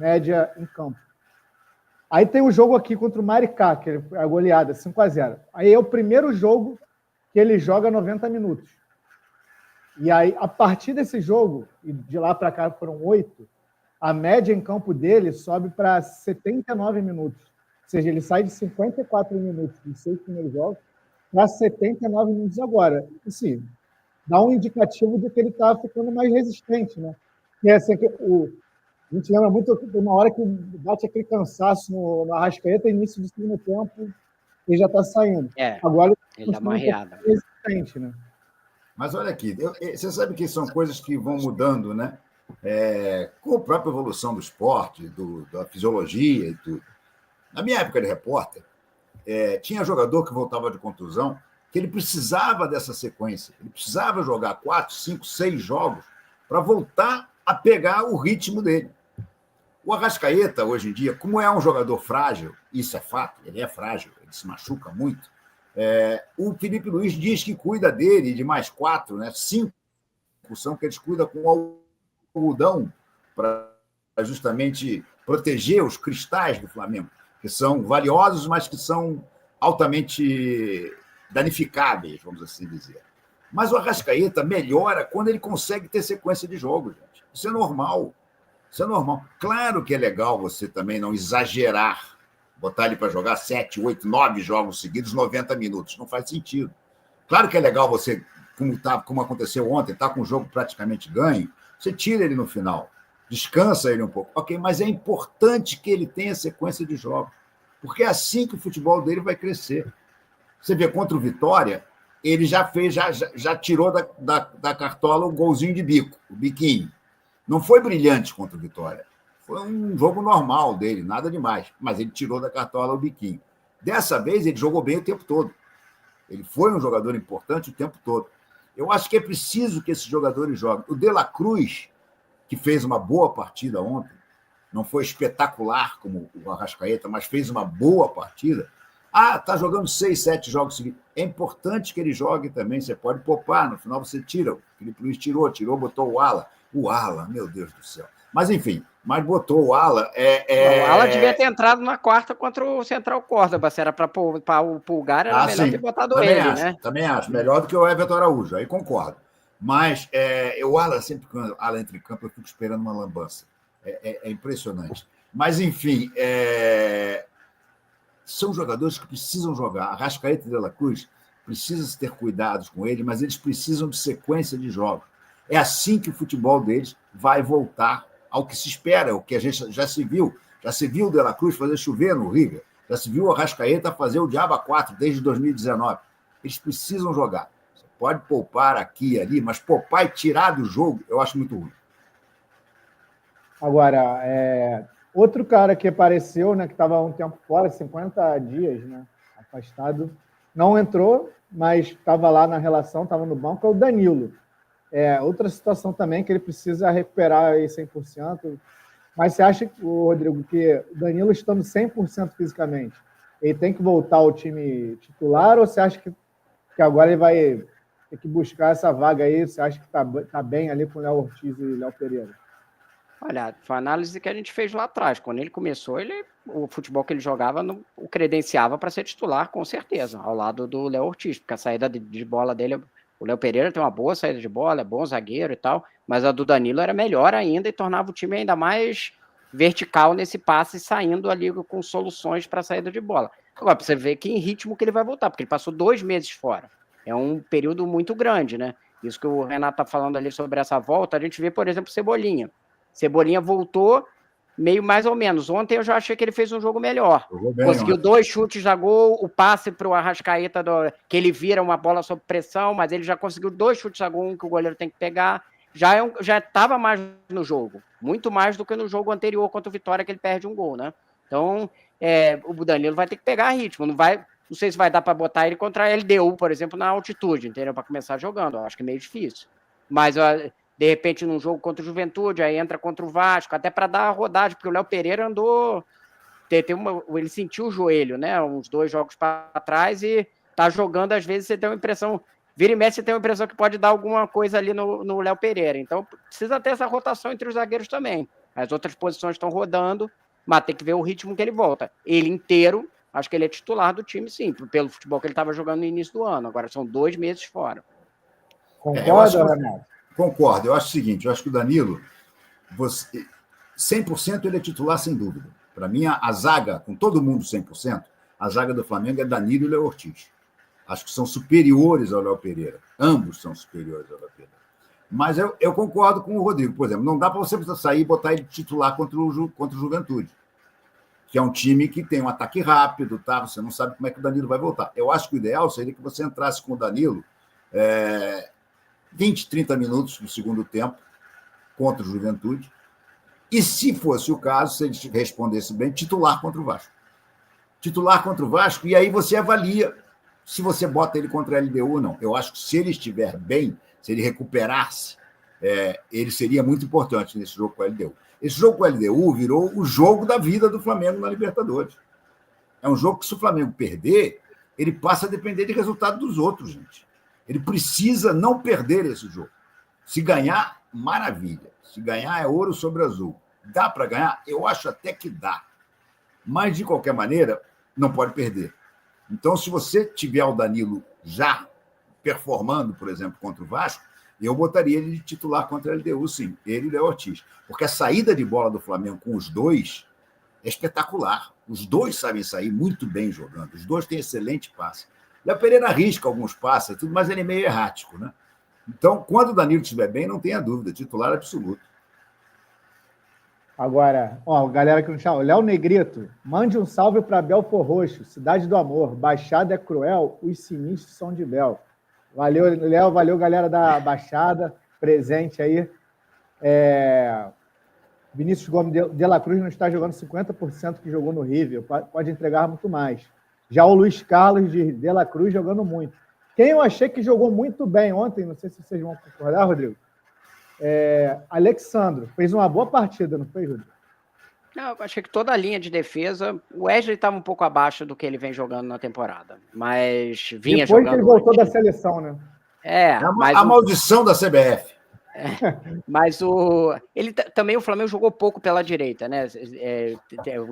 média em campo. Aí tem o jogo aqui contra o Maricá, que é a goleada, 5-0. Aí é o primeiro jogo que ele joga 90 minutos. E aí, a partir desse jogo, e de lá para cá foram 8, a média em campo dele sobe para 79 minutos. Ou seja, ele sai de 54 minutos dos 6 primeiros jogos para 79 minutos agora. Assim, dá um indicativo de que ele está ficando mais resistente, né? E é assim, a gente lembra muito de uma hora que bate aquele cansaço no Arrascaeta, início do segundo tempo, ele já está saindo. Agora ele dá uma riada. Resistente, né? Mas olha aqui, você sabe que são coisas que vão mudando, né? Com a própria evolução do esporte, da fisiologia e tudo. Na minha época de repórter, tinha jogador que voltava de contusão, que ele precisava dessa sequência. Ele precisava jogar 4, 5, 6 jogos para voltar a pegar o ritmo dele. O Arrascaeta, hoje em dia, como é um jogador frágil, isso é fato, ele é frágil, ele se machuca muito, o Felipe Luiz diz que cuida dele de mais 4, né, 5 são que eles cuidam com algodão para justamente proteger os cristais do Flamengo, que são valiosos, mas que são altamente danificáveis, vamos assim dizer. Mas o Arrascaeta melhora quando ele consegue ter sequência de jogos, gente. Isso é normal. Isso é normal. Claro que é legal você também não exagerar, botar ele para jogar 7, 8, 9 jogos seguidos, 90 minutos. Não faz sentido. Claro que é legal você, como aconteceu ontem, tá com o jogo praticamente ganho, você tira ele no final, descansa ele um pouco. Ok, mas é importante que ele tenha sequência de jogos, porque é assim que o futebol dele vai crescer. Você vê contra o Vitória, ele já tirou da cartola o golzinho de bico, o biquinho. Não foi brilhante contra o Vitória. Foi um jogo normal dele, nada demais. Mas ele tirou da cartola o biquinho. Dessa vez, ele jogou bem o tempo todo. Ele foi um jogador importante o tempo todo. Eu acho que é preciso que esses jogadores joguem. O De La Cruz, que fez uma boa partida ontem, não foi espetacular como o Arrascaeta, mas fez uma boa partida. Está jogando 6, 7 jogos seguidos. É importante que ele jogue também. Você pode poupar, no final você tira. O Felipe Luiz tirou, botou o Ala. O Ala, meu Deus do céu. Mas, enfim, botou o Ala. O Ala devia ter entrado na quarta contra o Central Córdoba. Se era para o Pulgar, era melhor ter botado também ele, acho, né? Também acho. Melhor do que o Everton Araújo, aí concordo. Mas o Ala, sempre que o Ala entra em campo, eu fico esperando uma lambança. É impressionante. Mas, enfim, são jogadores que precisam jogar. Arrascaeta e De La Cruz precisam ter cuidados com ele, mas eles precisam de sequência de jogos. É assim que o futebol deles vai voltar ao que se espera, o que a gente já se viu. Já se viu o De La Cruz fazer chover no River, já se viu o Arrascaeta fazer o Diaba 4 desde 2019. Eles precisam jogar. Você pode poupar aqui e ali, mas poupar e tirar do jogo, eu acho muito ruim. Agora, outro cara que apareceu, né, que estava há um tempo fora, 50 dias, né, afastado, não entrou, mas estava lá na relação, estava no banco, é o Danilo. Outra situação também que ele precisa recuperar aí 100%. Mas você acha, Rodrigo, que o Danilo estando 100% fisicamente, ele tem que voltar ao time titular ou você acha que agora ele vai ter que buscar essa vaga aí? Você acha que está bem ali com o Léo Ortiz e Léo Pereira? Olha, foi a análise que a gente fez lá atrás. Quando ele começou, o futebol que ele jogava o credenciava para ser titular, com certeza, ao lado do Léo Ortiz, porque a saída de bola dele... O Léo Pereira tem uma boa saída de bola, é bom zagueiro e tal, mas a do Danilo era melhor ainda e tornava o time ainda mais vertical nesse passe, saindo ali com soluções para a saída de bola. Agora, para você ver que em ritmo que ele vai voltar, porque ele passou 2 meses fora. É um período muito grande, né? Isso que o Renato está falando ali sobre essa volta, a gente vê, por exemplo, Cebolinha. Cebolinha voltou meio mais ou menos. Ontem eu já achei que ele fez um jogo melhor. Conseguiu 2 chutes a gol, o passe para o Arrascaeta, que ele vira uma bola sob pressão, mas ele já conseguiu 2 chutes a gol, um que o goleiro tem que pegar. Já estava mais no jogo, muito mais do que no jogo anterior contra o Vitória, que ele perde um gol, né? Então, o Danilo vai ter que pegar ritmo. Não sei se vai dar para botar ele contra a LDU, por exemplo, na altitude, entendeu? Para começar jogando. Eu acho que é meio difícil. Mas... de repente, num jogo contra o Juventude, aí entra contra o Vasco, até para dar a rodagem, porque o Léo Pereira andou... ele sentiu o joelho, né? Uns 2 jogos para trás e tá jogando, às vezes você tem uma impressão... Vira e mexe, você tem uma impressão que pode dar alguma coisa ali no Léo Pereira. Então, precisa ter essa rotação entre os zagueiros também. As outras posições estão rodando, mas tem que ver o ritmo que ele volta. Ele inteiro, acho que ele é titular do time, sim, pelo futebol que ele estava jogando no início do ano. Agora são 2 meses fora. Concorda, Renato? Concordo. Eu acho o seguinte, eu acho que o Danilo, 100% ele é titular, sem dúvida. Para mim, a zaga, com todo mundo 100%, a zaga do Flamengo é Danilo e Léo Ortiz. Acho que são superiores ao Léo Pereira. Ambos são superiores ao Léo Pereira. Mas eu concordo com o Rodrigo. Por exemplo, não dá para você sair e botar ele titular contra o Juventude, que é um time que tem um ataque rápido, tá? Você não sabe como é que o Danilo vai voltar. Eu acho que o ideal seria que você entrasse com o Danilo 20, 30 minutos no segundo tempo contra o Juventude. E, se fosse o caso, se ele respondesse bem, titular contra o Vasco. Titular contra o Vasco, e aí você avalia se você bota ele contra a LDU ou não. Eu acho que se ele estiver bem, se ele recuperasse, ele seria muito importante nesse jogo com a LDU. Esse jogo com a LDU virou o jogo da vida do Flamengo na Libertadores. É um jogo que, se o Flamengo perder, ele passa a depender de resultado dos outros, gente. Ele precisa não perder esse jogo. Se ganhar, maravilha. Se ganhar, é ouro sobre azul. Dá para ganhar? Eu acho até que dá. Mas, de qualquer maneira, não pode perder. Então, se você tiver o Danilo já performando, por exemplo, contra o Vasco, eu botaria ele de titular contra a LDU, sim, ele e o Léo Ortiz. Porque a saída de bola do Flamengo com os dois é espetacular. Os dois sabem sair muito bem jogando. Os dois têm excelente passe. Léo Pereira arrisca alguns passes, mas ele é meio errático, né? Então, quando o Danilo estiver bem, não tenha dúvida, titular absoluto. Agora, galera aqui no chat, Léo Negrito, mande um salve para Belfor Roxo, Cidade do Amor, Baixada é cruel, os sinistros são de Bel. Valeu, Léo, valeu, galera da Baixada, presente aí. Vinícius Gomes de la Cruz não está jogando 50% que jogou no River, pode entregar muito mais. Já o Luiz Carlos de la Cruz jogando muito. Quem eu achei que jogou muito bem ontem, não sei se vocês vão concordar, Rodrigo, Alexandro. Fez uma boa partida, não fez, Rodrigo? Não, eu achei que toda a linha de defesa, o Wesley estava um pouco abaixo do que ele vem jogando na temporada, mas vinha depois jogando... Depois que ele voltou da seleção, né? Mas a maldição da CBF. Mas também o Flamengo jogou pouco pela direita, né?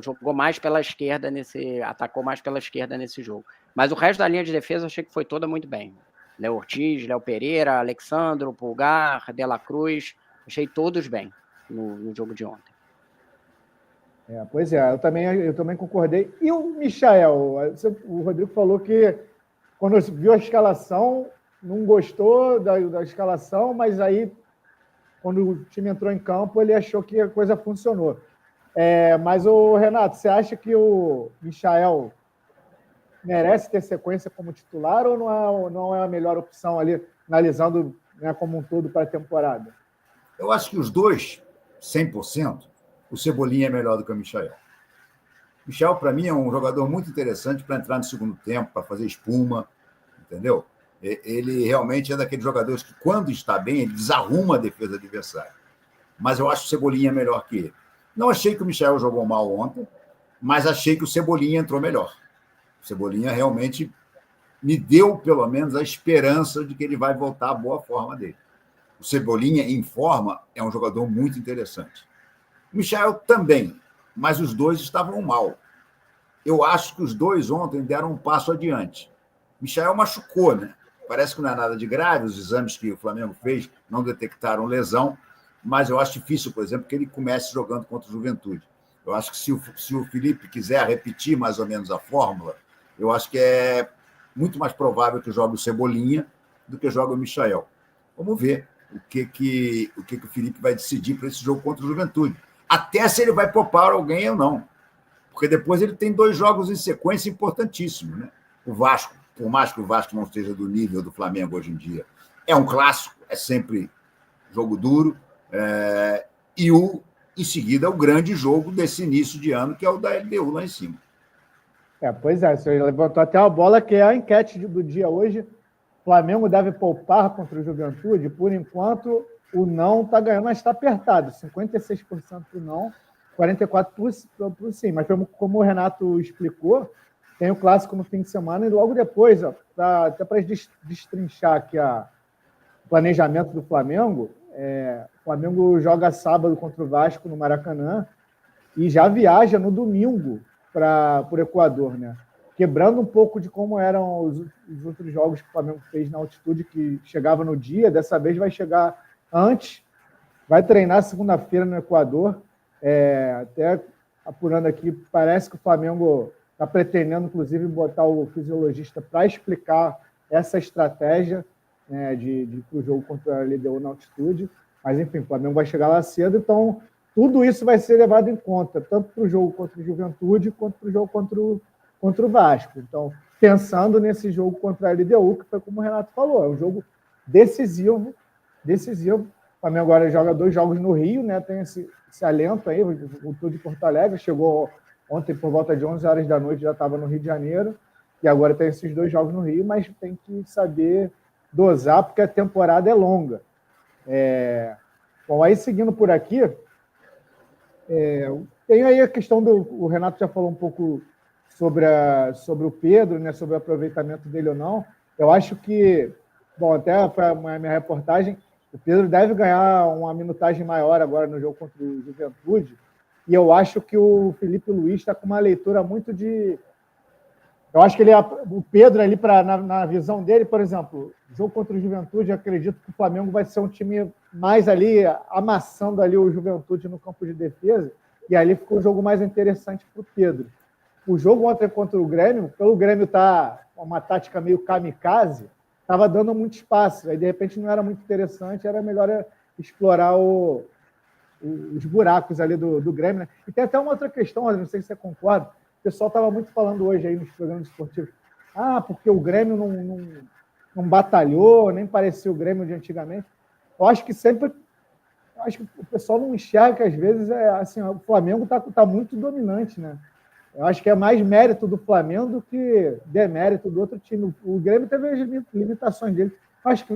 Jogou mais pela esquerda atacou mais pela esquerda nesse jogo. Mas o resto da linha de defesa eu achei que foi toda muito bem. Léo Ortiz, Léo Pereira, Alexandro, Pulgar, De La Cruz, achei todos bem no jogo de ontem. Pois é, eu também concordei. E o Michael? O Rodrigo falou que quando viu a escalação, não gostou da escalação, mas aí, quando o time entrou em campo, ele achou que a coisa funcionou. Mas, Renato, você acha que o Michael merece ter sequência como titular ou não é a melhor opção ali, analisando, né, como um todo para a temporada? Eu acho que os dois, 100%, o Cebolinha é melhor do que o Michael. O Michael, para mim, é um jogador muito interessante para entrar no segundo tempo, para fazer espuma, entendeu? Ele realmente é daqueles jogadores que, quando está bem, ele desarruma a defesa adversária. Mas eu acho que o Cebolinha é melhor que ele. Não achei que o Michael jogou mal ontem, mas achei que o Cebolinha entrou melhor. O Cebolinha realmente me deu, pelo menos, a esperança de que ele vai voltar à boa forma dele. O Cebolinha, em forma, é um jogador muito interessante. O Michael também, mas os dois estavam mal. Eu acho que os dois ontem deram um passo adiante. O Michael machucou, né? Parece que não é nada de grave, os exames que o Flamengo fez não detectaram lesão, mas eu acho difícil, por exemplo, que ele comece jogando contra o Juventude. Eu acho que se o Felipe quiser repetir mais ou menos a fórmula, eu acho que é muito mais provável que jogue o Cebolinha do que jogue o Michael. Vamos ver o que o Felipe vai decidir para esse jogo contra o Juventude. Até se ele vai poupar alguém ou não. Porque depois ele tem 2 jogos em sequência importantíssimos, né? O Vasco, por mais que o Vasco não esteja do nível do Flamengo hoje em dia, é um clássico, é sempre jogo duro. E em seguida, o grande jogo desse início de ano, que é o da LDU lá em cima. Pois é, você levantou até a bola, que é a enquete do dia hoje. Flamengo deve poupar contra o Juventude. Por enquanto, o não está ganhando, mas está apertado. 56% para o não, 44% para o sim. Mas como o Renato explicou, tem o clássico no fim de semana e logo depois, até para destrinchar aqui o planejamento do Flamengo, o Flamengo joga sábado contra o Vasco no Maracanã e já viaja no domingo para o Equador, né? Quebrando um pouco de como eram os outros jogos que o Flamengo fez na altitude, que chegava no dia, dessa vez vai chegar antes, vai treinar segunda-feira no Equador. Até apurando aqui, parece que o Flamengo está pretendendo, inclusive, botar o fisiologista para explicar essa estratégia, né, de o jogo contra a LDU na altitude. Mas, enfim, o Flamengo vai chegar lá cedo, então tudo isso vai ser levado em conta, tanto para o jogo contra o Juventude, quanto para o jogo contra o Vasco. Então, pensando nesse jogo contra a LDU, que foi como o Renato falou, é um jogo decisivo. O Flamengo agora joga 2 jogos no Rio, né? Tem esse alento aí, voltou de Porto Alegre, chegou ontem por volta de 11 horas da noite, já estava no Rio de Janeiro, e agora tem esses 2 jogos no Rio, mas tem que saber dosar, porque a temporada é longa. Bom, aí seguindo por aqui, tem aí a questão o Renato já falou um pouco sobre o Pedro, né, sobre o aproveitamento dele ou não. Eu acho que, bom, até foi a minha reportagem, o Pedro deve ganhar uma minutagem maior agora no jogo contra o Juventude, e eu acho que o Felipe Luiz está com uma leitura muito de... Eu acho que o Pedro ali, na visão dele, por exemplo, jogo contra o Juventude, eu acredito que o Flamengo vai ser um time mais ali, amassando ali o Juventude no campo de defesa, e ali ficou um jogo mais interessante para o Pedro. O jogo ontem contra o Grêmio, pelo Grêmio estar uma tática meio kamikaze, estava dando muito espaço, aí de repente não era muito interessante, era melhor explorar os buracos ali do Grêmio, né? E tem até uma outra questão, não sei se você concorda, o pessoal estava muito falando hoje aí nos programas esportivos, porque o Grêmio não batalhou, nem parecia o Grêmio de antigamente. Eu acho que o pessoal não enxerga que às vezes assim, o Flamengo está muito dominante, né? Eu acho que é mais mérito do Flamengo do que demérito do outro time. O Grêmio teve as limitações dele. Acho que